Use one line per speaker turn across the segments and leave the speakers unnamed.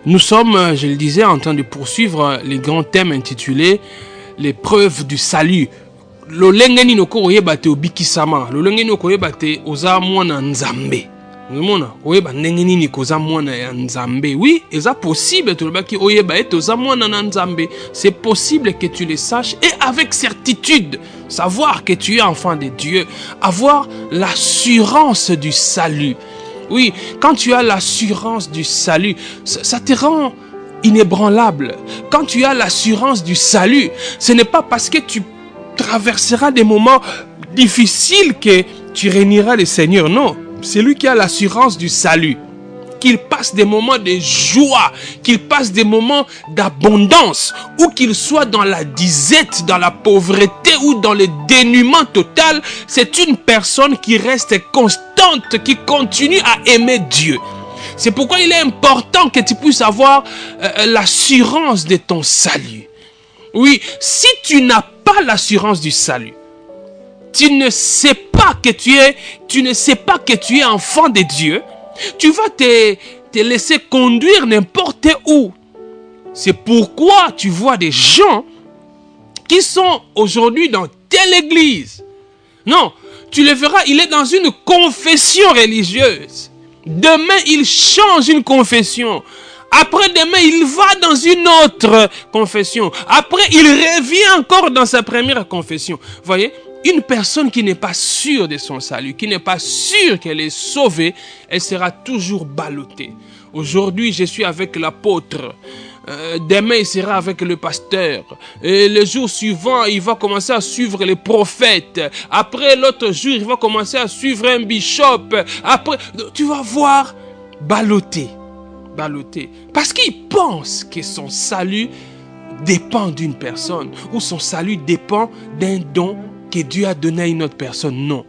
Nous sommes, je le disais, en train de poursuivre les grands thèmes intitulés « Les preuves du salut ». Lolenge ni noko oyeba te obikisama, lolenge ni noko oyeba te oza mwana nzambe. Mona oyeba ndenge nini koza mwana ya nzambe. Oui, eza possible to lobaki oyeba ete oza mwana na nzambe. C'est possible que tu le saches et avec certitude savoir que tu es enfant de Dieu, avoir l'assurance du salut. Oui, quand tu as l'assurance du salut, ça te rend inébranlable. Quand tu as l'assurance du salut, ce n'est pas parce que tu traverseras des moments difficiles que tu régneras le Seigneur. Non, c'est lui qui a l'assurance du salut. Qu'il passe des moments de joie, qu'il passe des moments d'abondance, ou qu'il soit dans la disette, dans la pauvreté ou dans le dénuement total, c'est une personne qui reste constante, qui continue à aimer Dieu. C'est pourquoi il est important que tu puisses avoir l'assurance de ton salut. Oui, si tu n'as pas l'assurance du salut, tu ne sais pas que tu es enfant de Dieu, tu vas te laisser conduire n'importe où. C'est pourquoi tu vois des gens qui sont aujourd'hui dans telle église. Non, tu le verras, il est dans une confession religieuse. Demain, il change une confession. Après-demain, il va dans une autre confession. Après, il revient encore dans sa première confession. Voyez, une personne qui n'est pas sûre de son salut, qui n'est pas sûre qu'elle est sauvée, elle sera toujours ballottée. Aujourd'hui, je suis avec l'apôtre. Demain, il sera avec le pasteur. Et le jour suivant, il va commencer à suivre les prophètes. Après, l'autre jour, il va commencer à suivre un bishop. Après, tu vas voir ballotté. Parce qu'il pense que son salut dépend d'une personne ou son salut dépend d'un don que Dieu a donné à une autre personne. Non.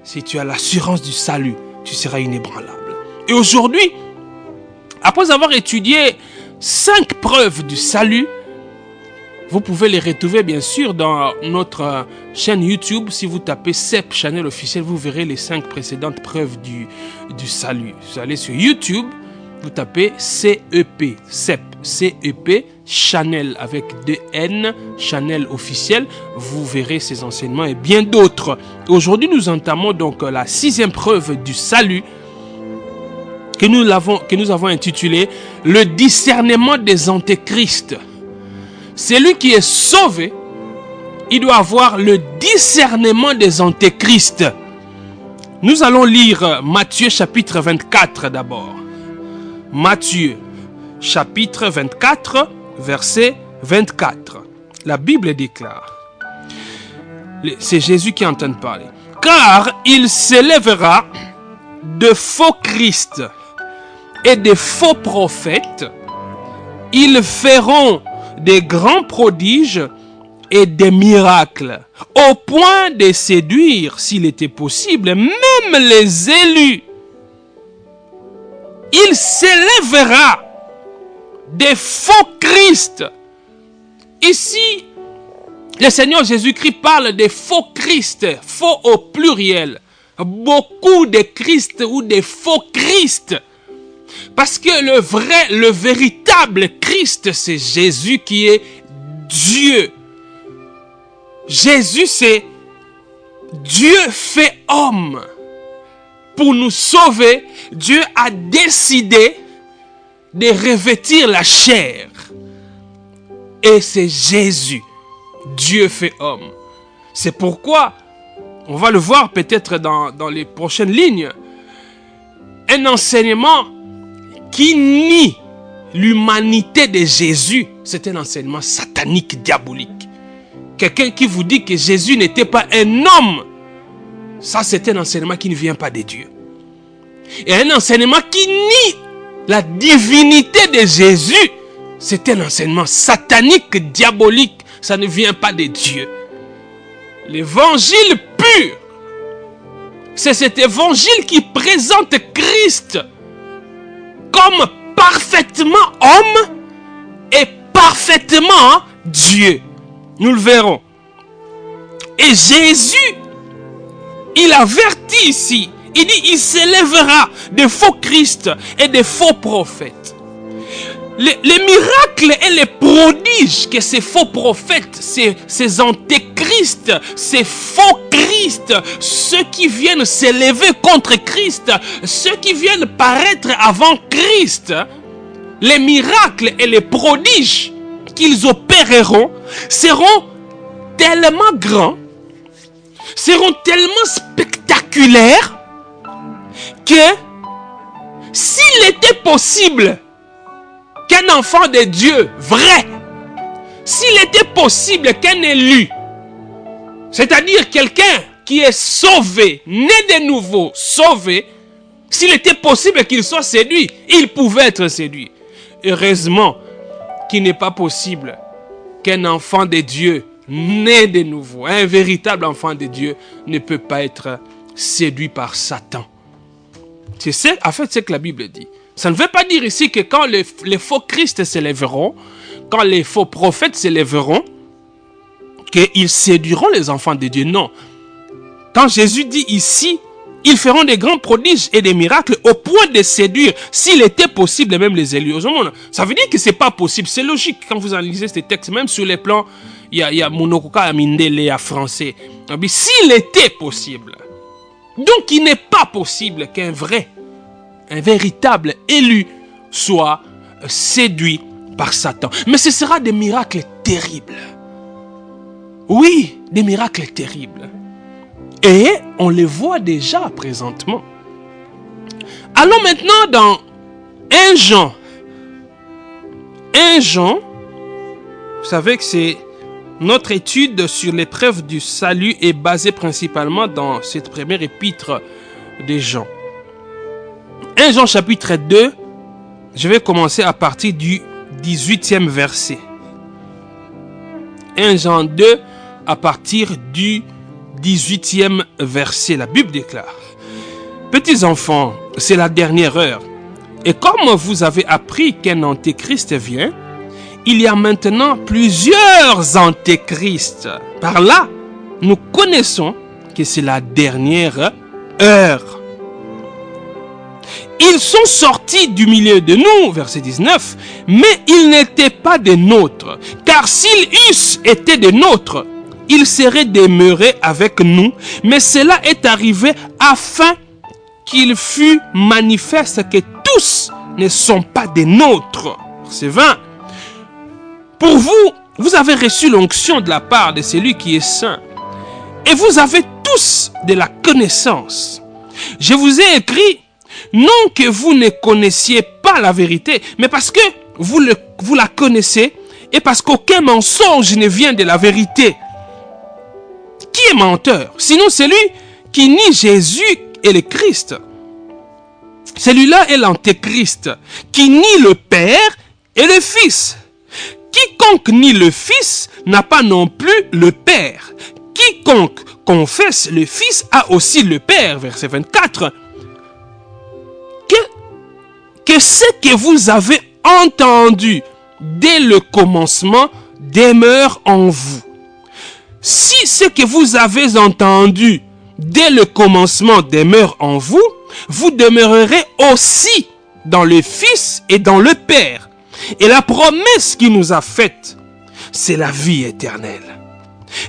Si tu as l'assurance du salut, tu seras inébranlable. Et aujourd'hui, après avoir étudié 5 preuves du salut, vous pouvez les retrouver bien sûr dans notre chaîne YouTube. Si vous tapez CEP Channel officiel, vous verrez les 5 précédentes preuves du salut. Vous allez sur YouTube, vous tapez CEP, CEP, Channel avec 2 N, Channel officiel. Vous verrez ces enseignements et bien d'autres. Aujourd'hui, nous entamons donc la 6e preuve du salut que nous avons intitulé le discernement des antéchrists. Celui qui est sauvé, il doit avoir le discernement des antéchrists. Nous allons lire Matthieu chapitre 24 d'abord. Matthieu chapitre 24, verset 24. La Bible déclare, c'est Jésus qui est en train de parler. Car il s'élèvera de faux Christ et de faux prophètes. Ils feront des grands prodiges et des miracles, au point de séduire, s'il était possible, même les élus. Il s'élèvera des faux Christ. Ici, le Seigneur Jésus-Christ parle des faux Christ, faux au pluriel. Beaucoup de Christ ou des faux Christ. Parce que le véritable Christ, c'est Jésus qui est Dieu. Jésus, c'est Dieu fait homme. Pour nous sauver, Dieu a décidé de revêtir la chair. Et c'est Jésus, Dieu fait homme. C'est pourquoi, on va le voir peut-être dans les prochaines lignes, un enseignement qui nie l'humanité de Jésus, c'est un enseignement satanique, diabolique. Quelqu'un qui vous dit que Jésus n'était pas un homme, ça c'est un enseignement qui ne vient pas de Dieu. Et un enseignement qui nie la divinité de Jésus, c'est un enseignement satanique, diabolique, ça ne vient pas de Dieu. L'évangile pur, c'est cet évangile qui présente Christ comme parfaitement homme et parfaitement Dieu. Nous le verrons. Et Jésus, il avertit ici. Il dit, il s'élèvera des faux Christ et des faux prophètes. Les miracles et les prodiges que ces faux prophètes, ces antéchrists, ces faux Christ, ceux qui viennent s'élever contre Christ, ceux qui viennent paraître avant Christ, les miracles et les prodiges qu'ils opéreront seront tellement grands, seront tellement spectaculaires que s'il était possible qu'un enfant de Dieu vrai, s'il était possible qu'un élu, c'est-à-dire quelqu'un qui est sauvé, né de nouveau, sauvé, s'il était possible qu'il soit séduit, il pouvait être séduit. Heureusement qu'il n'est pas possible qu'un enfant de Dieu, né de nouveau, un véritable enfant de Dieu, ne peut pas être séduit par Satan. C'est en fait ce que la Bible dit. Ça ne veut pas dire ici que quand les faux Christ s'élèveront, quand les faux prophètes s'élèveront, qu'ils séduiront les enfants de Dieu. Non. Quand Jésus dit ici, ils feront des grands prodiges et des miracles au point de séduire, s'il était possible, même les élus. Ça veut dire que ce n'est pas possible. C'est logique quand vous analysez ces textes, même sur les plans, il y a Monokoka Amindele à français. S'il était possible. Donc il n'est pas possible qu'un véritable élu soit séduit par Satan. Mais ce sera des miracles terribles. Oui, des miracles terribles. Et on les voit déjà présentement. Allons maintenant dans 1 Jean. 1 Jean, vous savez que c'est notre étude sur l'épreuve du salut est basée principalement dans cette première épître de Jean. 1 Jean chapitre 2, je vais commencer à partir du 18e verset. 1 Jean 2, à partir du 18e verset, la Bible déclare: Petits enfants, c'est la dernière heure. Et comme vous avez appris qu'un antéchrist vient, il y a maintenant plusieurs antéchrists. Par là, nous connaissons que c'est la dernière heure. Ils sont sortis du milieu de nous, verset 19, mais ils n'étaient pas des nôtres. Car s'ils eussent été des nôtres, ils seraient demeurés avec nous. Mais cela est arrivé afin qu'il fût manifeste que tous ne sont pas des nôtres. Verset 20. Pour vous, vous avez reçu l'onction de la part de celui qui est saint. Et vous avez tous de la connaissance. Je vous ai écrit, non que vous ne connaissiez pas la vérité, mais parce que vous la connaissez et parce qu'aucun mensonge ne vient de la vérité. Qui est menteur? Sinon celui qui nie Jésus et le Christ. Celui-là est l'antéchrist, qui nie le Père et le Fils. Quiconque nie le Fils n'a pas non plus le Père. Quiconque confesse le Fils a aussi le Père. Verset 24. Que ce que vous avez entendu dès le commencement demeure en vous. Si ce que vous avez entendu dès le commencement demeure en vous, vous demeurerez aussi dans le Fils et dans le Père. Et la promesse qu'il nous a faite, c'est la vie éternelle.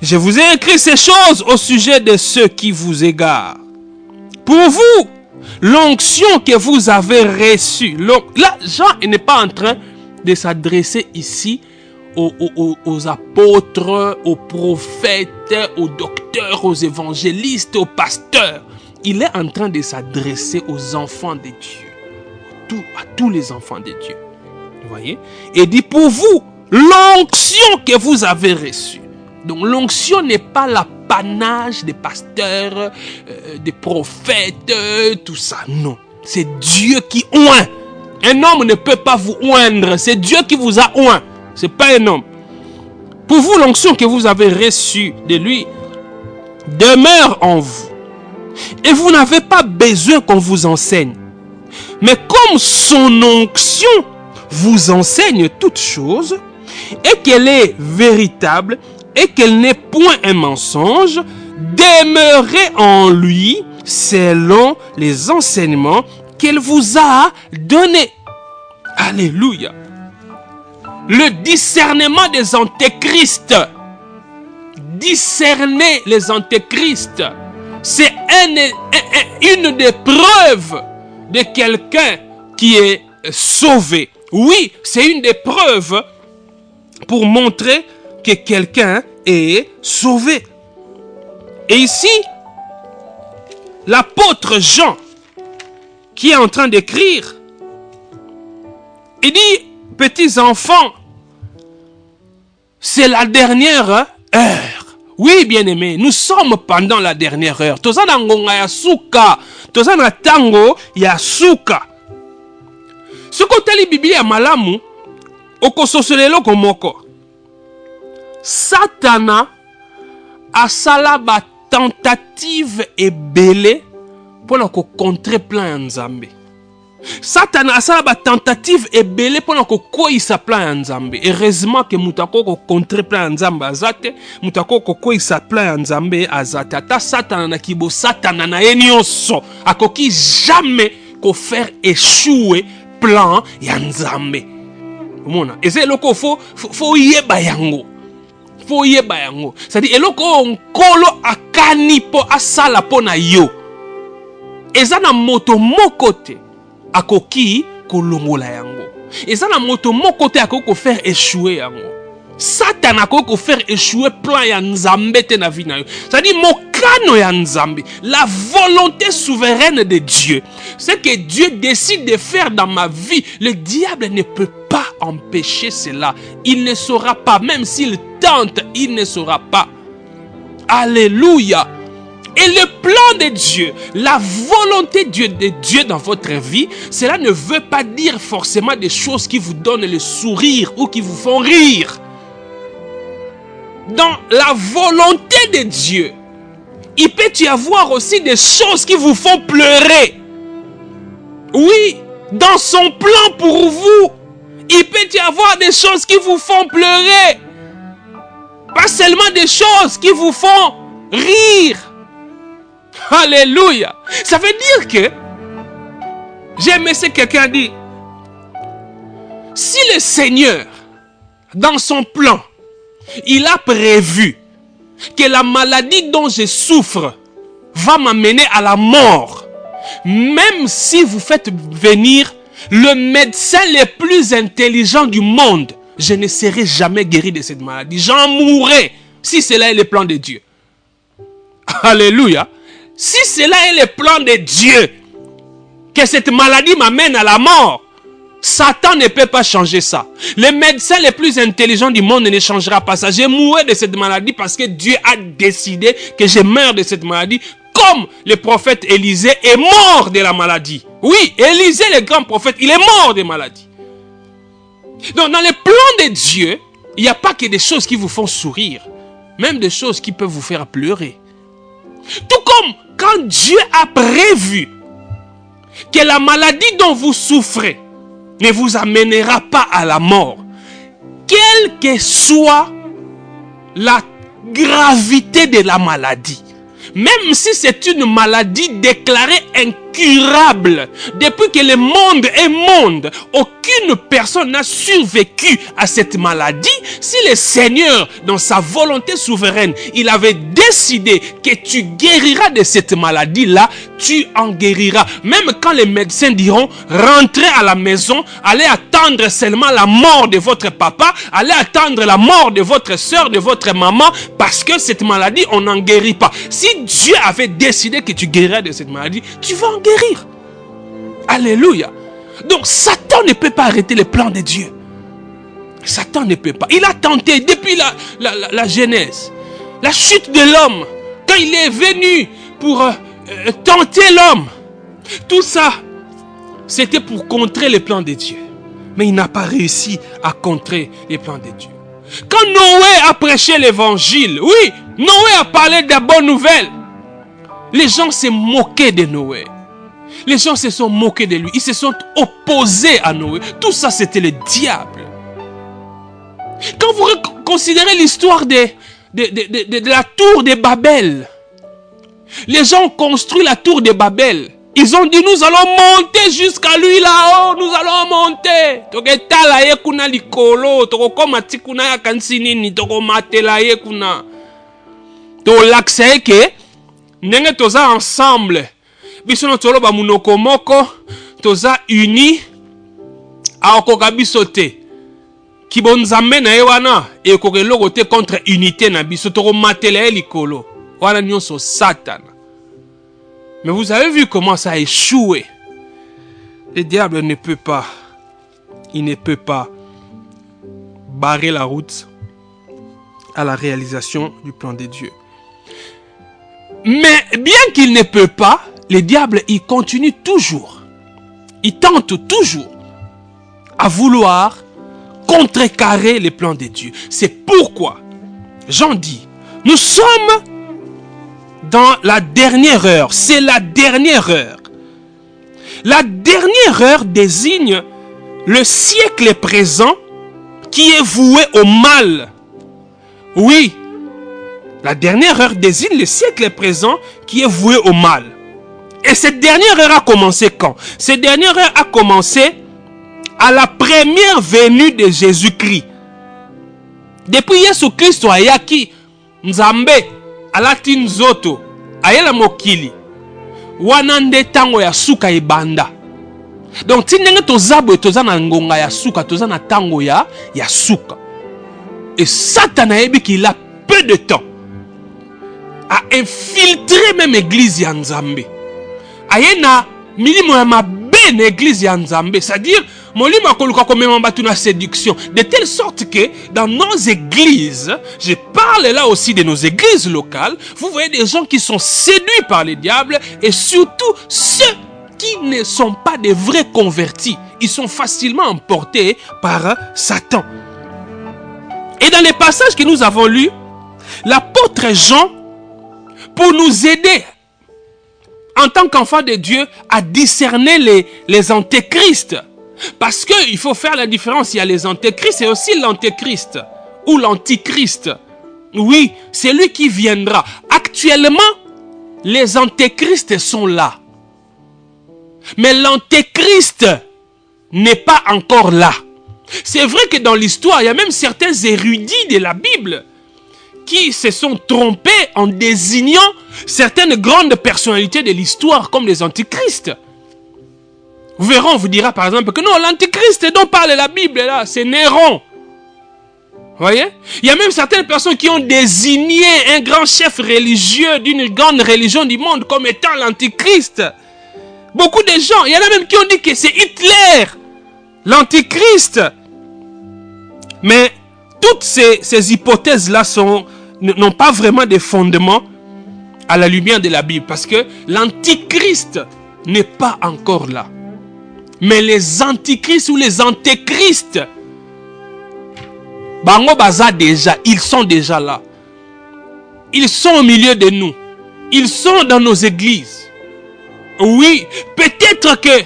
Je vous ai écrit ces choses au sujet de ceux qui vous égarent. Pour vous, l'onction que vous avez reçue. Là, Jean n'est pas en train de s'adresser ici aux apôtres, aux prophètes, aux docteurs, aux évangélistes, aux pasteurs. Il est en train de s'adresser aux enfants de Dieu. À tous les enfants de Dieu. Vous voyez? Et dit pour vous, l'onction que vous avez reçue. Donc l'onction n'est pas l'apanage des pasteurs, des prophètes, tout ça. Non, c'est Dieu qui oint. Un homme ne peut pas vous oindre. C'est Dieu qui vous a oint. Ce n'est pas un homme. Pour vous, l'onction que vous avez reçue de lui demeure en vous. Et vous n'avez pas besoin qu'on vous enseigne. Mais comme son onction vous enseigne toutes choses, et qu'elle est véritable, et qu'elle n'est point un mensonge, demeurez en lui selon les enseignements qu'elle vous a donnés. Alléluia. Le discernement des antéchrists. Discerner les antéchrists, c'est une des preuves de quelqu'un qui est sauvé. Oui, c'est une des preuves pour montrer que quelqu'un est sauvé. Et ici, l'apôtre Jean, qui est en train d'écrire, il dit, petits enfants, c'est la dernière heure. Oui, bien-aimés, nous sommes pendant la dernière heure. Toza na ngonga ya suka, toza na tango ya suka. Ce que li Biblia ya malamu, okososolelo komoko. Satana asala ba tentative ebele pour na ko contrer plan ya Nzambe. Satana asala ba tentative ebele pour na ko koisa plan ya Nzambe. Heureusement que mutako ko contrer plan ya Nzambe azate, mutako ko koisa plan ya Nzambe azate. Ata Satana na kibo Satana na yenyoso akoki jamais ko faire échouer plan ya Nzambe. Mona, eze loko fo yeba yango. Fo yeba yango. C'est-à-dire eloko nkolo akani po asala po na yo. Eza na moto mokote akoki kolongola yango. Eza na moto mokote akoki ko faire échouer yango. Satan akoki ko faire échouer plan ya Nzambe te na vie na yo. C'est-à-dire mokano ya Nzambe, la volonté souveraine de Dieu. Ce que Dieu décide de faire dans ma vie, le diable ne peut pas empêcher cela. Il ne saura pas, même s'il tente, il ne saura pas. Alléluia. Et le plan de Dieu, la volonté de Dieu dans votre vie, cela ne veut pas dire forcément des choses qui vous donnent le sourire ou qui vous font rire. Dans la volonté de Dieu, il peut y avoir aussi des choses qui vous font pleurer. Oui, dans son plan pour vous, il peut y avoir des choses qui vous font pleurer. Pas seulement des choses qui vous font rire. Alléluia. Ça veut dire que, j'aime ce que quelqu'un dit, si le Seigneur, dans son plan, il a prévu que la maladie dont je souffre va m'amener à la mort, même si vous faites venir le médecin le plus intelligent du monde, je ne serai jamais guéri de cette maladie. J'en mourrai si cela est le plan de Dieu. Alléluia. Si cela est le plan de Dieu, que cette maladie m'amène à la mort, Satan ne peut pas changer ça. Le médecin le plus intelligent du monde ne changera pas ça. Je mourrai de cette maladie parce que Dieu a décidé que je meurs de cette maladie, comme le prophète Élisée est mort de la maladie. Oui, Élisée, le grand prophète, il est mort de maladie. Donc, dans le plan de Dieu, il n'y a pas que des choses qui vous font sourire, même des choses qui peuvent vous faire pleurer. Tout comme quand Dieu a prévu que la maladie dont vous souffrez ne vous amènera pas à la mort, quelle que soit la gravité de la maladie. Même si c'est une maladie déclarée incurable, depuis que le monde est monde, aucune personne n'a survécu à cette maladie. Si le Seigneur, dans sa volonté souveraine, il avait décidé que tu guériras de cette maladie-là, tu en guériras. Même quand les médecins diront, rentrez à la maison, allez attendre seulement la mort de votre papa, allez attendre la mort de votre soeur, de votre maman, parce que cette maladie, on n'en guérit pas. Si Dieu avait décidé que tu guériras de cette maladie, tu vas en guérir. Alléluia. Donc Satan ne peut pas arrêter les plans de Dieu. Satan ne peut pas. Il a tenté depuis la Genèse, la chute de l'homme, quand il est venu pour tenter l'homme. Tout ça, c'était pour contrer les plans de Dieu. Mais il n'a pas réussi à contrer les plans de Dieu. Quand Noé a prêché l'évangile, oui, Noé a parlé de bonnes nouvelles. Les gens se moquaient de Noé. Les gens se sont moqués de lui. Ils se sont opposés à Noé. Tout ça, c'était le diable. Quand vous considérez l'histoire de la tour de Babel, les gens ont construit la tour de Babel Ils ont dit, nous allons monter jusqu'à lui là-haut. Nous allons monter. Toketala ye kuna likolo. Tokokoma tikuna ya kansinini. Tokomatela ye kuna. To l'accès que nenge toza ensemble. Biso no tolo ba munoko moko. Toza uni. Aokoka biso te. Kibonzambe na ye wana. E kokeloko te contre unité na biso. Tokomatela ye likolo. Wana nyonso Satan. Mais vous avez vu comment ça a échoué. Le diable ne peut pas. Il ne peut pas barrer la route à la réalisation du plan de Dieu. Mais bien qu'il ne peut pas, le diable, il continue toujours. Il tente toujours à vouloir contrecarrer les plans de Dieu. C'est pourquoi Jean dit, nous sommes dans la dernière heure. C'est la dernière heure. La dernière heure désigne le siècle présent qui est voué au mal. Oui, la dernière heure désigne le siècle présent qui est voué au mal. Et cette dernière heure a commencé quand? Cette dernière heure a commencé à la première venue de Jésus-Christ. Depuis Jésus-Christ ayaki Nzambe alati nzoto ayela mokili wana nde tango ya suka ebanda. Donc tindenge tozabo toza na ngonga ya suka, toza na tango ya suka. Et Satan a yebi qu'il a peu de temps à infiltrer même l'église ya Nzambe. Ayena milimo ya mabe na église ya Nzambe, c'est-à-dire molimo koluka komema batu na séduction, de telle sorte que dans nos églises, je parle là aussi de nos églises locales, vous voyez des gens qui sont séduits par le diable et surtout ceux qui ne sont pas des vrais convertis. Ils sont facilement emportés par Satan. Et dans les passages que nous avons lus, l'apôtre Jean, pour nous aider en tant qu'enfants de Dieu à discerner les antéchrists, parce qu'il faut faire la différence, il y a les antéchrists et aussi l'antéchrist ou l'antichrist. Oui, c'est lui qui viendra. Actuellement, les antéchrists sont là. Mais l'antéchrist n'est pas encore là. C'est vrai que dans l'histoire, il y a même certains érudits de la Bible qui se sont trompés en désignant certaines grandes personnalités de l'histoire comme les antichrists. Vous verrez, on vous dira par exemple que non, l'antichrist dont parle la Bible là, c'est Néron. Vous voyez? Il y a même certaines personnes qui ont désigné un grand chef religieux d'une grande religion du monde comme étant l'antichrist. Beaucoup de gens, il y en a même qui ont dit que c'est Hitler, l'antichrist. Mais toutes ces hypothèses-là n'ont pas vraiment de fondement à la lumière de la Bible. Parce que l'antichrist n'est pas encore là. Mais les antichrists ou les antéchrists, bango baza déjà, ils sont déjà là. Ils sont au milieu de nous. Ils sont dans nos églises. Oui, peut-être que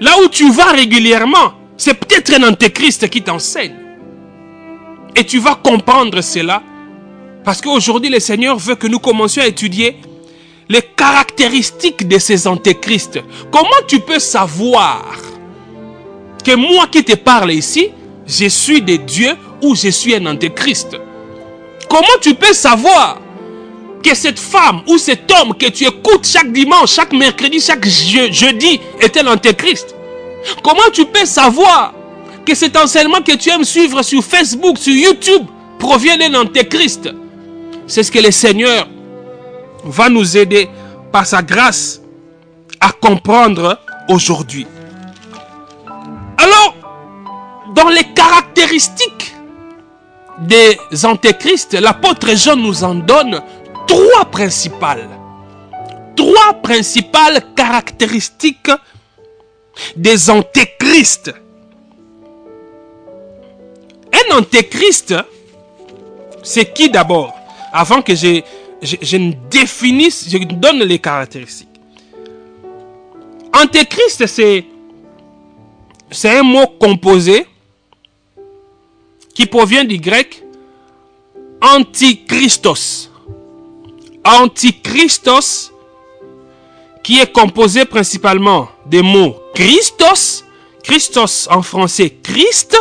là où tu vas régulièrement, c'est peut-être un antéchrist qui t'enseigne. Et tu vas comprendre cela. Parce qu'aujourd'hui, le Seigneur veut que nous commencions à étudier les caractéristiques de ces antéchrists. Comment tu peux savoir que moi qui te parle ici, je suis de Dieu ou je suis un antéchrist? Comment tu peux savoir que cette femme ou cet homme que tu écoutes chaque dimanche, chaque mercredi, chaque jeudi est un antéchrist? Comment tu peux savoir que cet enseignement que tu aimes suivre sur Facebook, sur YouTube, provient d'un antéchrist? C'est ce que le Seigneur va nous aider par sa grâce à comprendre aujourd'hui. Alors, dans les caractéristiques des antéchrists, l'apôtre Jean nous en donne trois principales caractéristiques des antéchrists. Un antéchrist, c'est qui d'abord? Avant que je ne définisse, je donne les caractéristiques. Antéchrist, c'est un mot composé qui provient du grec antichristos. Antichristos, qui est composé principalement des mots Christos, Christos en français Christ,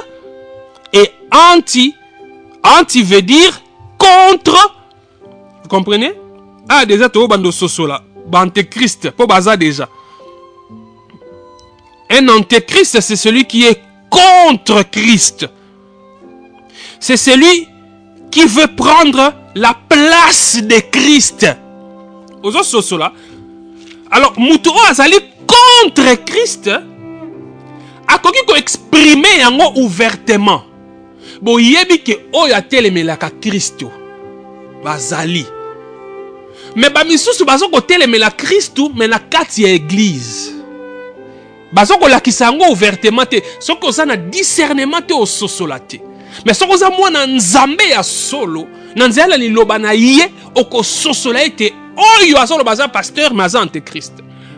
et anti. Anti veut dire contre. Vous comprenez? Ah, déjà, tu as bando soso là. Antéchrist, pour bazar déjà. Un antéchrist, c'est celui qui est contre Christ. C'est celui qui veut prendre la place de Christ. Ozo soso là. Alors, Mutu azali contre Christ. A koki ko exprimer yango ouvertement. Bo yebi ke oya telemelaka Christo. Bazali. Mais ba misusu bazo ko telemela Christo mais na kati ya église. Bazo ko lakisa yango ouvertement te. Soko za na discernement te o sosola te. Mais soko za mwana nzambe ya solo, na nzela ni loba na ye oko sosola ete oyo azo baza pasteur mais aza antéchrist.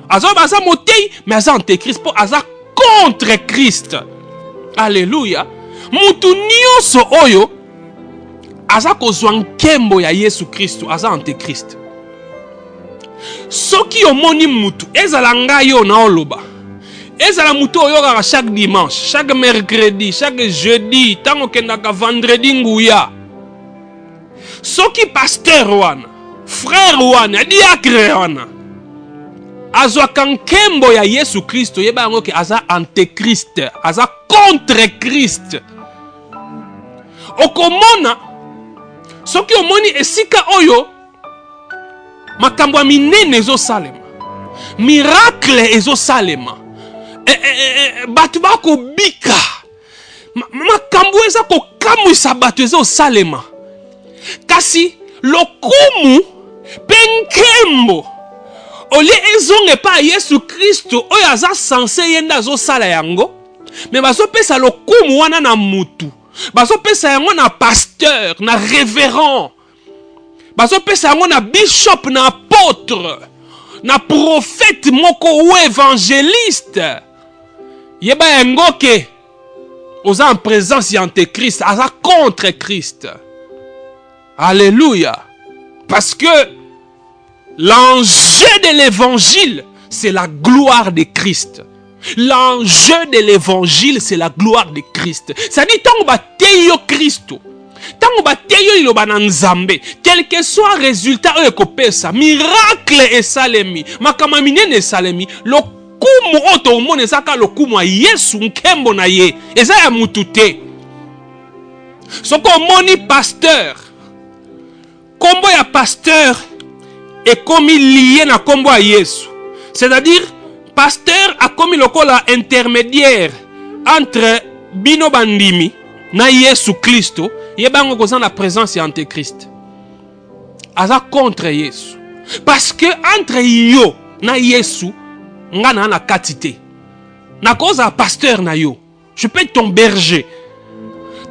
Azo baza motei mais aza antéchrist po aza contre Christ. Alléluia. Mutu nyonso oyo aza kozwa nkembo ya Yesu Kristo aza antéchrist. Soki omoni mutu ezala ngai yo na oloba. Ezala mutu oyo kaka chaque dimanche, chaque mercredi, chaque jeudi, tango kendaka vendredi nguya. Soki pasteur wana, frère wana, diacre wana azwaka nkembo ya Yesu Kristo, yeba yango ke aza antéchrist, aza contre Christ. Okomona soki omoni esika oyo makambo ya minene ezosalema, miracle ezosalema, bato bakobika, makambo eza kokamwisa bato ezosalema, kasi lokumu pe nkembo olie ezonge pa Yesu Kristo oyo aza sanse yenda azosala yango, me bazopesa lokumu wana na mutu, bazopesa yango na pasteur, na révérend, bazopesa yango na bishop, na apôtre, na prophète moko ou évangéliste. Yeba yango ke oza en présence ya antéchrist, aza contre Christ. Alléluia. Parce que l'enjeu de l'évangile, c'est la gloire de Christ. L'enjeu de l'évangile, c'est la gloire de Christ. Ça dit, tant que teyo Christo, tant que teyo iloba na nzambe, quel que soit le résultat, ça, miracle et salemi, makama minene et salemi, le kumu oto mone saka le kumu a Yesu nkembo na ye, eza ya mutute. Soko moni pasteur, kombo ya pasteur est comme lié na kombo a Yesu. C'est-à-dire, pasteur a commis le col intermédiaire entre bino bandimi na Yesu Christo, yebango kozana la présence ya antéchrist. Aza contre Yesu. Parce que entre yo na Yesu, nga na katite. Na cause à pasteur na yo. Je peux être ton berger.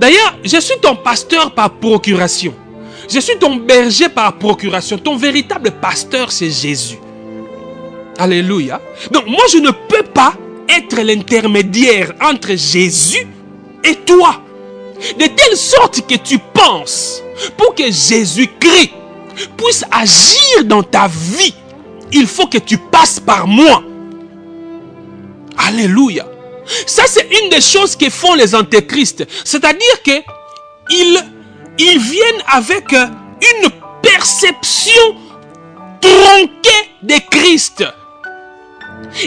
D'ailleurs, je suis ton pasteur par procuration. Je suis ton berger par procuration. Ton véritable pasteur, c'est Jésus. Alléluia. Donc, moi, je ne peux pas être l'intermédiaire entre Jésus et toi. De telle sorte que tu penses, pour que Jésus-Christ puisse agir dans ta vie, il faut que tu passes par moi. Alléluia. Ça, c'est une des choses que font les antéchrists. C'est-à-dire que ils viennent avec une perception tronquée de Christ.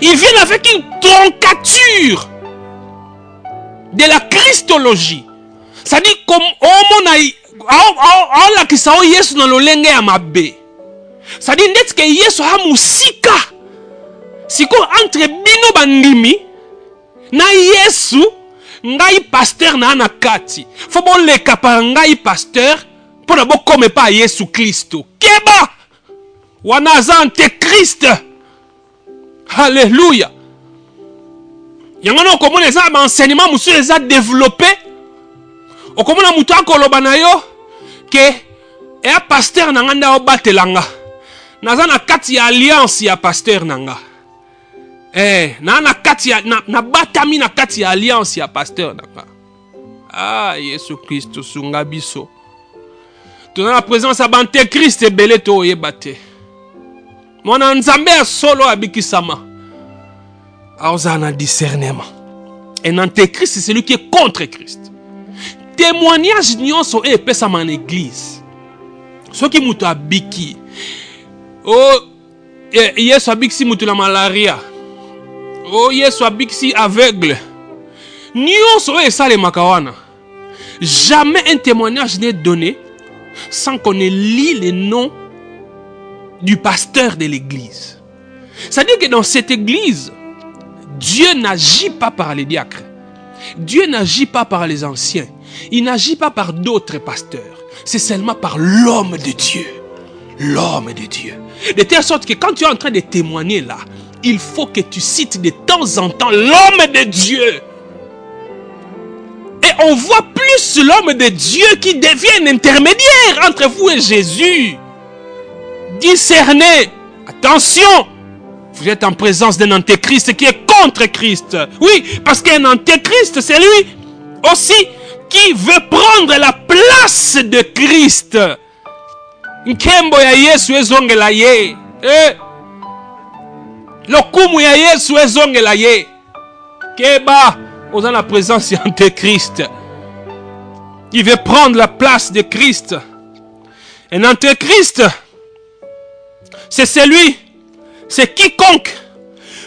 Ils viennent avec une troncature de la Christologie. C'est-à-dire comme Yesu na lolenge ya mabe. C'est-à-dire net que Yesu ha musika. Siko entre bino bandimi na Yesu ngai pasteur na anakati. Faut bon le kapa ngai pasteur pour na bo comme pas Yesu Christo. Keba wana za antéchrist. Alléluia. Yango na komona eza ba enseignement musu eza développé. Okomona mutu akoloba na yo ke e pasteur na nganda obatelanga. Naza na kati ya alliance ya pasteur nanga. Na kati ya na batami na kati ya alliance ya pasteur nanga. Ah, Yesu Christ sunga biso. Tu na la présence à Antéchrist ebele to yebate. Mwana nzambe ya solo abikisama. Aozana discernement. Un antéchrist, c'est celui qui est contre Christ. Témoignage nyonso e pesama en église. Ce qui muto abiki. Oh, Yesu abiki muto la malaria. Oh, Yesu abiki aveugle. Nyonso e sale makawana. Jamais un témoignage n'est donné sans qu'on ait lu le nom du pasteur de l'église. C'est-à-dire que dans cette église, Dieu n'agit pas par les diacres. Dieu n'agit pas par les anciens. Il n'agit pas par d'autres pasteurs. C'est seulement par l'homme de Dieu. L'homme de Dieu. De telle sorte que quand tu es en train de témoigner là, il faut que tu cites de temps en temps l'homme de Dieu. Et on voit plus l'homme de Dieu qui devient un intermédiaire entre vous et Jésus. Discernez. Attention. Vous êtes en présence d'un antéchrist qui est contre Christ. Oui, parce qu'un antéchrist, c'est lui aussi qui veut prendre la place de Christ. Nkembo ya Yesu ezongela ye. Lokumu ya Yesu ezongela ye. Keba, aux en la présence d'antéchrist. Il veut prendre la place de Christ. Un antéchrist, c'est celui, c'est quiconque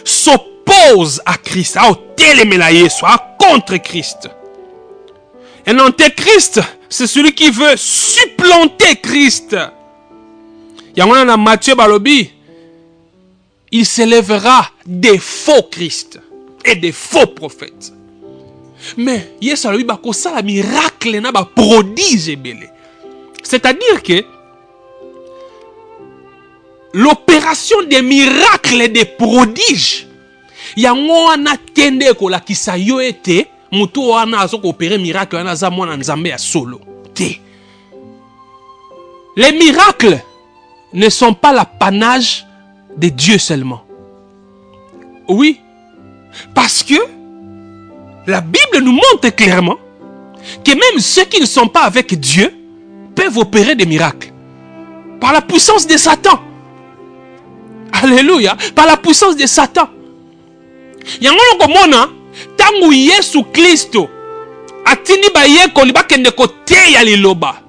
s'oppose à Christ, à soit contre Christ. Un antéchrist, c'est celui qui veut supplanter Christ. Il y a un Matthieu Balobi, il s'élèvera des faux Christ et des faux prophètes. Mais Yesu alobi ba kosala miracle na ba prodige ebele. C'est-à-dire que l'opération des miracles et des prodiges, yango wana tende ko la kisa yo ete mutu wana azo ko opérer miracle wana za mwana nzambe ya solo. Te. Les miracles ne sont pas l'apanage de Dieu seulement. Oui, parce que la Bible nous montre clairement que même ceux qui ne sont pas avec Dieu peuvent opérer des miracles. Par la puissance de Satan. Alléluia. Par la puissance de Satan. Yango komona tangu Yesu Kristo atindi ba yeko liba kende ko teya liloba.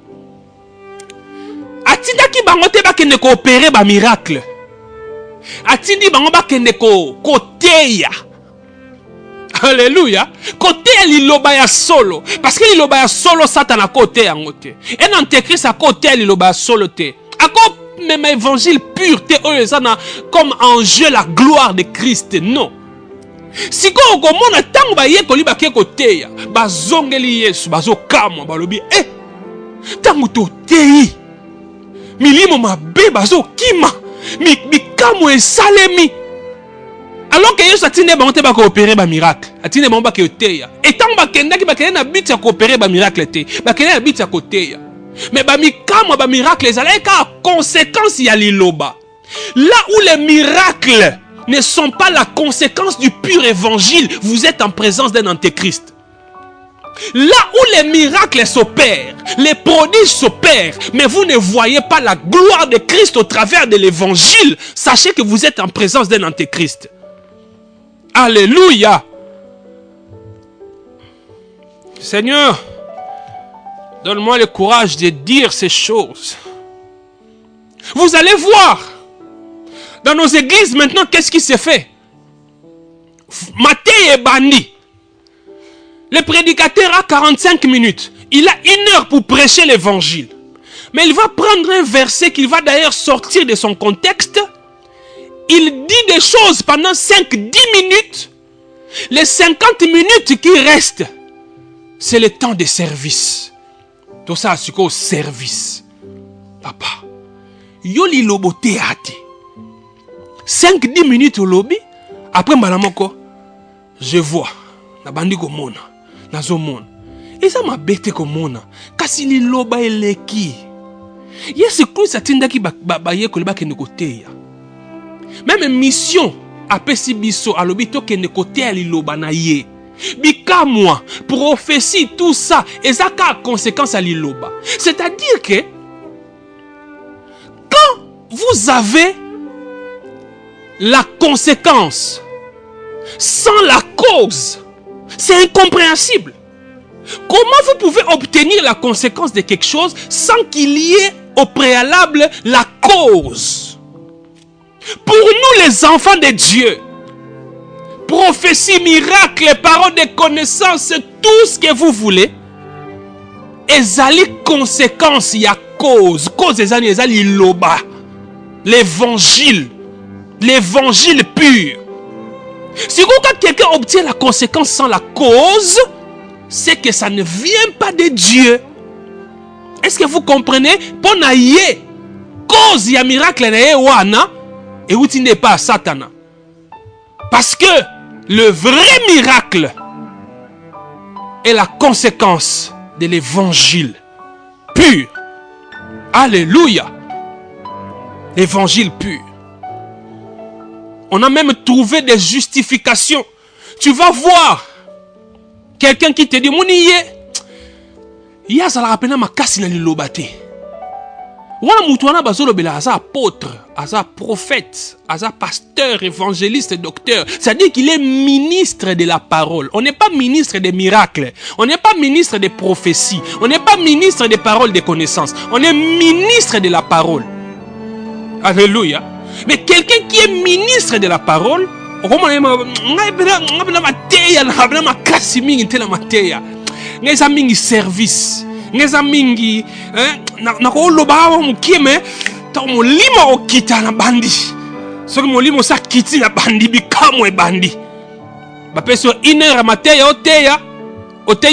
Atindaki bango te ba kende ko opérer ba miracle. Atindi bango ba kende ko teya. Alléluia. Côté liloba ya solo. Parce que liloba ya solo Satan a côté yango te. Un antéchrist a côté liloba ya solo te. Ako même évangile pur te oyezana comme enjeu la gloire de Christ. Non. Si ko komona tango ba ye ko liba ke côté ya bazongeli Yesu bazokamwa balobi tango to tei milimo mabe bazokima mikamo esalemi. Alors que Yesu atinde bango te ba ko opérer ba miracle. Atinde bango ba ke teya. Et tant ba kenda ki ba kenda na but ya ko opérer ba miracle te. Ba kenda na but ya ko teya. Mais ba mikamo ba miracle ezala ka conséquence ya liloba. Là où les miracles ne sont pas la conséquence du pur évangile, vous êtes en présence d'un antéchrist. Là où les miracles s'opèrent, les prodiges s'opèrent, mais vous ne voyez pas la gloire de Christ au travers de l'évangile, sachez que vous êtes en présence d'un antéchrist. Alléluia. Seigneur, donne-moi le courage de dire ces choses. Vous allez voir, dans nos églises maintenant, qu'est-ce qui se fait? Matthieu est banni. Le prédicateur a 45 minutes. Il a 1 heure pour prêcher l'évangile. Mais il va prendre un verset qu'il va d'ailleurs sortir de son contexte. Il dit des choses pendant 5-10 minutes. Les 50 minutes qui restent, c'est le temps de service. Tout ça, c'est quoi service? Papa, yoli lobote ate. 5-10 minutes au lobby. Après, malamoko, je vois. Na bandi ko mona. Nazo mona. Et ça m'a bête ko mona. Kasi li loba eleki. Yesu Christ atinda ki ba ye ko liba kende kote ya. Même mission apesi biso alobi to kende kote ya liloba na ye. Bikamwa, prophétie, tout ça, et ça a conséquence à liloba. C'est-à-dire que quand vous avez la conséquence, sans la cause, c'est incompréhensible. Comment vous pouvez obtenir la conséquence de quelque chose sans qu'il y ait au préalable la cause? Pour nous les enfants de Dieu, prophétie, miracle, paroles de connaissance, tout ce que vous voulez, ezali conséquence, il y a cause. Cause ezali loba. L'évangile pur. Si quand quelqu'un obtient la conséquence sans la cause, c'est que ça ne vient pas de Dieu. Est-ce que vous comprenez? Pour naïe, cause ya miracle naïe wana, et où tu n'es pas Satana. Parce que le vrai miracle est la conséquence de l'évangile pur. Alléluia. L'évangile pur. On a même trouvé des justifications. Tu vas voir quelqu'un qui te dit, Mouniye, il y a ça la rappelle ma casse na lilobate. Wana mutuana bazolo bela asa apôtre, asa prophète, asa pasteur, évangéliste, docteur. C'est-à-dire qu'il est ministre de la parole. On n'est pas ministre des miracles. On n'est pas ministre des prophéties. On n'est pas ministre des paroles de connaissances. On est ministre de la parole. Alléluia. Mais quelqu'un qui est ministre de la parole, service. Ngeza mingi na ko loba wa mukime ta molimo okita na bandi soki molimo sa kiti na bandi bikamwe bandi ba peso 1 heure mateya oteya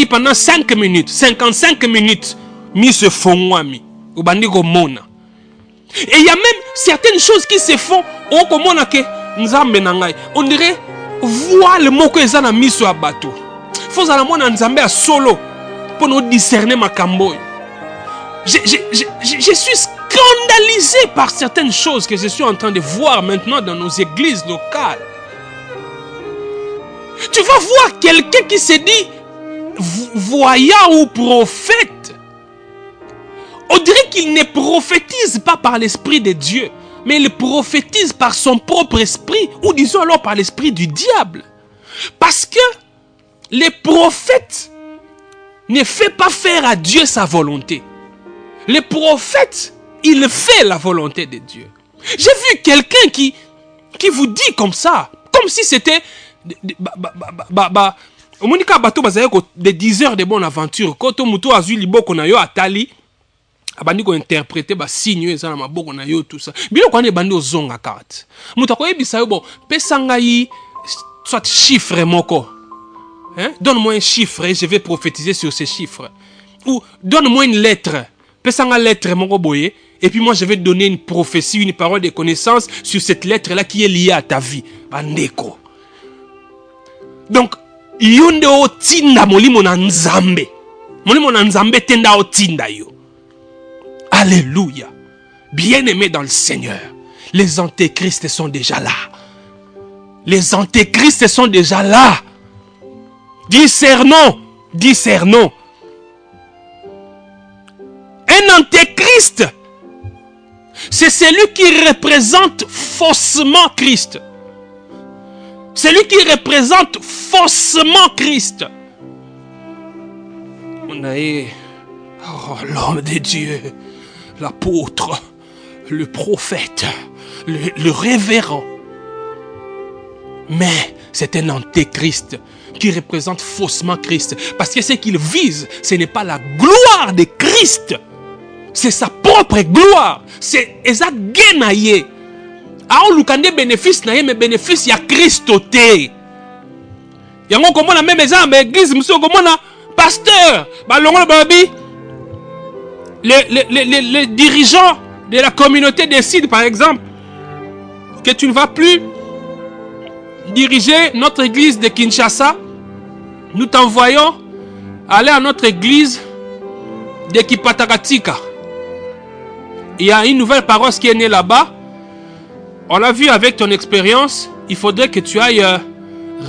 pendant 5 minutes 55 minutes mi se fongwami o bandi ko mona. Et il y a même certaines choses qui se font o ko mona ke nzambe na ngai on dirait voile moko ezana miso ya bato faut za na mona nzambe a solo pour nous discerner ma camboy. Je suis scandalisé par certaines choses que je suis en train de voir maintenant dans nos églises locales. Tu vas voir quelqu'un qui se dit voyant ou prophète. On dirait qu'il ne prophétise pas par l'esprit de Dieu, mais il prophétise par son propre esprit, ou disons alors par l'esprit du diable. Parce que les prophètes ne fait pas faire à Dieu sa volonté. Le prophète, il fait la volonté de Dieu. J'ai vu quelqu'un qui vous dit comme ça, comme si c'était des 10 heures de bonne aventure. Quand on a vu liboko na yo atali, abandi ko interpréter ba signe eza na maboko na yo tout ça. Bilo ko ne bandi ozonga carte. Mutu ko yebisa yo bon, pesanga yi soit chiffre moko. Hein? Donne-moi un chiffre et je vais prophétiser sur ces chiffres. Ou donne-moi une lettre. Pesanga lettre mon boye. Et puis moi je vais donner une prophétie, une parole de connaissance sur cette lettre-là qui est liée à ta vie. Bandeko. Donc, yonde o tinda molimo na nzambe. Molimo na nzambe tenda o tinda yo. Alléluia. Bien-aimés dans le Seigneur. Les antéchrists sont déjà là. Les antéchrists sont déjà là. Discernons. Un antéchrist, c'est celui qui représente faussement Christ. Celui qui représente faussement Christ. On a eu l'homme de Dieu, l'apôtre, le prophète, le révérend. Mais c'est un antéchrist qui représente faussement Christ. Parce que ce qu'il vise, ce n'est pas la gloire de Christ. C'est sa propre gloire. C'est Eza Genaye. Alors, l'ukande bénéfice naye, mais bénéfice, il y a Christ au thé. Il y a un même exemple, l'église, monsieur, comment pasteur, les dirigeants de la communauté décident, par exemple, que tu ne vas plus diriger notre église de Kinshasa. Nous t'envoyons aller à notre église de Kipatakatika. Il y a une nouvelle paroisse qui est née là-bas. On l'a vu avec ton expérience. Il faudrait que tu ailles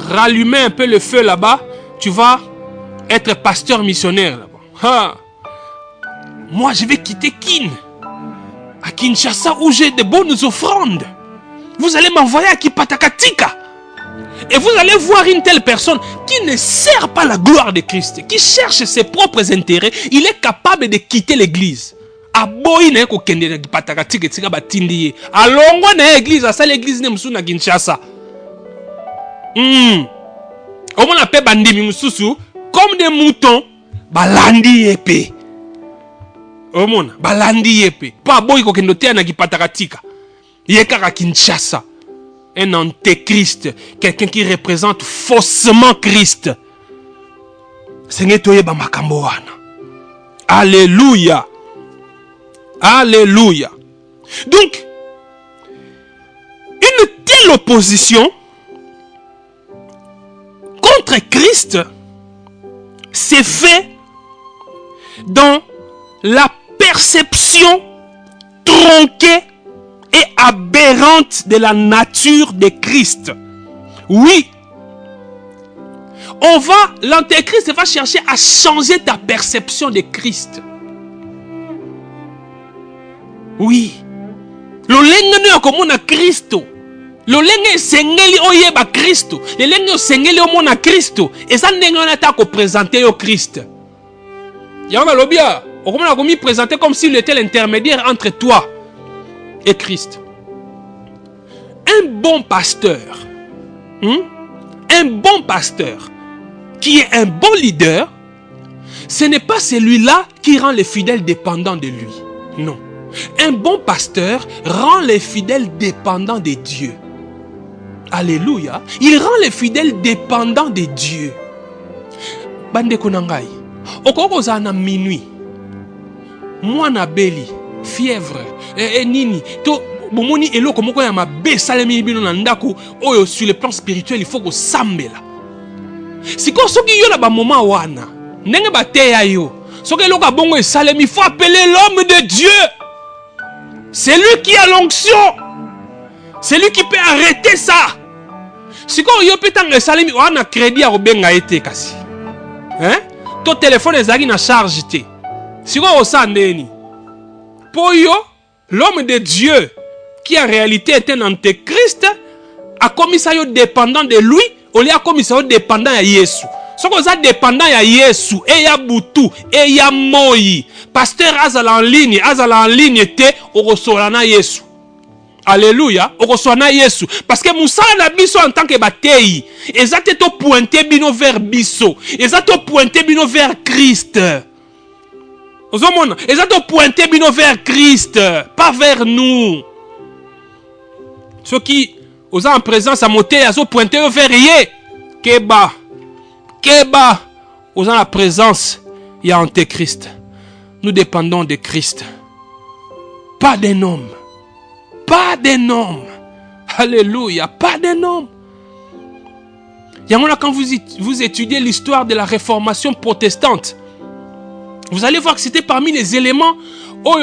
rallumer un peu le feu là-bas. Tu vas être pasteur missionnaire là-bas. Moi, je vais quitter Kin. À Kinshasa, où j'ai de bonnes offrandes. Vous allez m'envoyer à Kipatakatika. Et vous allez voir une telle personne qui ne sert pas la gloire de Christ, qui cherche ses propres intérêts. Il est capable de quitter l'église. Aboyi na ko kende na Kipatakatika tika batindi ye. Alongo na église, asa l'église ne musu na Kinshasa. On appelle bandimi mususu comme des moutons, balandi yepe. Omona, balandi yepe. Pa boy ko kendo te na Kipatakatika. Yekaka Kinshasa. Un antéchrist, quelqu'un qui représente faussement Christ. Seigneur toyeba makambo wana. Alléluia. Alléluia. Donc, une telle opposition contre Christ s'est fait dans la perception tronquée et aberrante de la nature de Christ. Oui. L'antéchrist va chercher à changer ta perception de Christ. Oui. Lolenge no komona Kristo. Lolenge sengeli oyeba Kristo. Lolenge sengeli omona Kristo. Et ça ndenge on attaque ko présenter au Christ. Yanga lobia, okomona komi présenter comme s'il était l'intermédiaire entre toi et Christ. Un bon pasteur, un bon pasteur qui est un bon leader, ce n'est pas celui-là qui rend les fidèles dépendants de lui. Non. Un bon pasteur rend les fidèles dépendants de Dieu. Alléluia. Il rend les fidèles dépendants de Dieu. Bande konangai. Okoko zana minuit. Mwana beli. Fièvre. Nini. To bomoni eloko moko ya mabe salemi bino na ndako oyo sur le plan spirituel il faut ko sambela. Siko soki yo na ba moment wana. Ndenge ba teya yo. Soki eloko bongo esalemi il faut appeler l'homme de Dieu. C'est lui qui a l'onction. C'est lui qui peut arrêter ça. Si quand yo petanga salemi on a crédit à obenga ete kasi. Hein? Ton téléphone ezaki na charge te. Si quand on sandeni. Pour yo, l'homme de Dieu qui en réalité est un antéchrist a commis ça yo dépendant de lui, au lieu a commis ça yo dépendant à Yesu. Si on est dépendant à Yesu, et ya Boutou, et ya Moï, pasteur azala en ligne te, au reçoit Yesu. Alléluia, au reçoit Yesu. Parce que Moussa na biso en tant que bataille, et ça te pointé bino vers biso, et ça te pointé bino vers Christ. Et ça te pointé bino vers Christ, pas vers nous. Ceux qui, aux en présence à monter, ils ont pointé vers Yé. Keba, aux en la présence, il y a Antéchrist. Nous dépendons de Christ. Pas d'un homme. Pas d'un homme. Alléluia, pas d'un homme. Quand vous étudiez l'histoire de la réformation protestante, vous allez voir que c'était parmi les éléments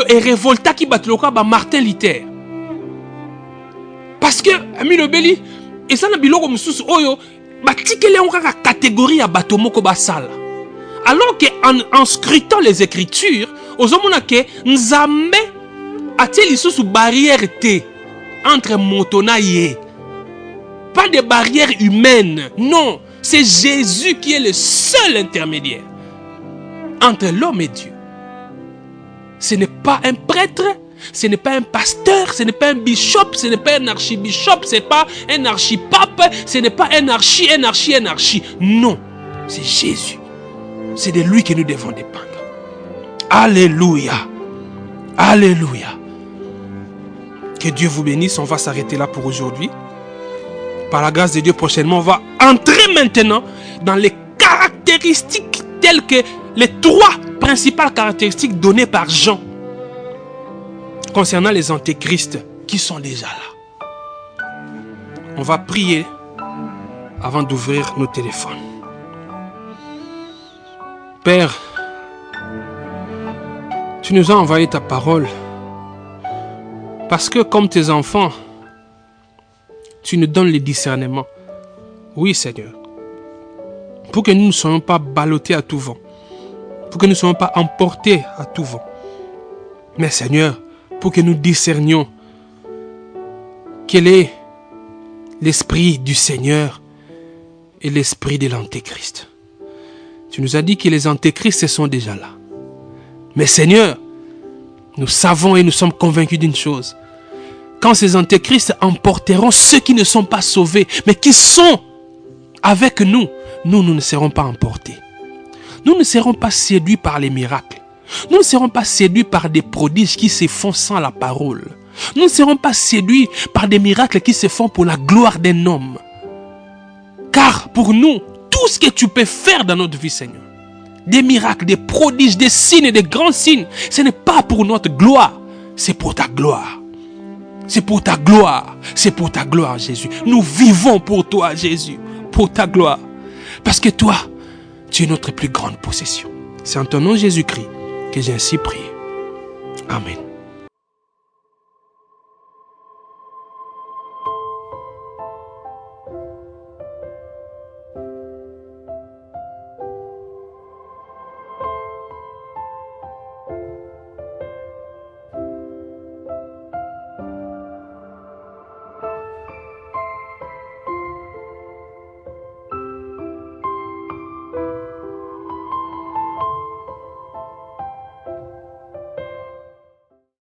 et révolta qui battent le corps à Martin Luther. Parce que, ami le Béli, et ça n'a biloko mususu oyo, batikele on kaka catégorie à batomoko basala. Alors qu'en scrutant les Écritures, ozomona ke nzambe atie lisusu barrière te entre motona ye. Pas de barrière humaine, non. C'est Jésus qui est le seul intermédiaire entre l'homme et Dieu. Ce n'est pas un prêtre, ce n'est pas un pasteur, ce n'est pas un bishop, ce n'est pas un archibishop, ce n'est pas un archipape, ce n'est pas un archi. Non, c'est Jésus. C'est de lui que nous devons dépendre. Alléluia. Alléluia. Que Dieu vous bénisse. On va s'arrêter là pour aujourd'hui. Par la grâce de Dieu, prochainement, on va entrer maintenant dans les caractéristiques telles que les trois principales caractéristiques données par Jean concernant les antéchrists qui sont déjà là. On va prier avant d'ouvrir nos téléphones. Père, tu nous as envoyé ta parole parce que comme tes enfants, tu nous donnes le discernement. Oui, Seigneur. Pour que nous ne soyons pas ballottés à tout vent. Pour que nous ne soyons pas emportés à tout vent. Mais Seigneur, pour que nous discernions quelle est l'esprit du Seigneur et l'esprit de l'Antéchrist. Tu nous as dit que les antéchrists sont déjà là. Mais Seigneur, nous savons et nous sommes convaincus d'une chose. Quand ces antéchrists emporteront ceux qui ne sont pas sauvés, mais qui sont avec nous, nous ne serons pas emportés. Nous ne serons pas séduits par les miracles. Nous ne serons pas séduits par des prodiges qui se font sans la parole. Nous ne serons pas séduits par des miracles qui se font pour la gloire d'un homme. Car pour nous, tout ce que tu peux faire dans notre vie, Seigneur, des miracles, des prodiges, des signes, des grands signes, ce n'est pas pour notre gloire, c'est pour ta gloire. C'est pour ta gloire, c'est pour ta gloire, Jésus. Nous vivons pour toi, Jésus, pour ta gloire. Parce que toi, tu es notre plus grande possession. C'est en ton nom, Jésus-Christ, que j'ai ainsi prié. Amen.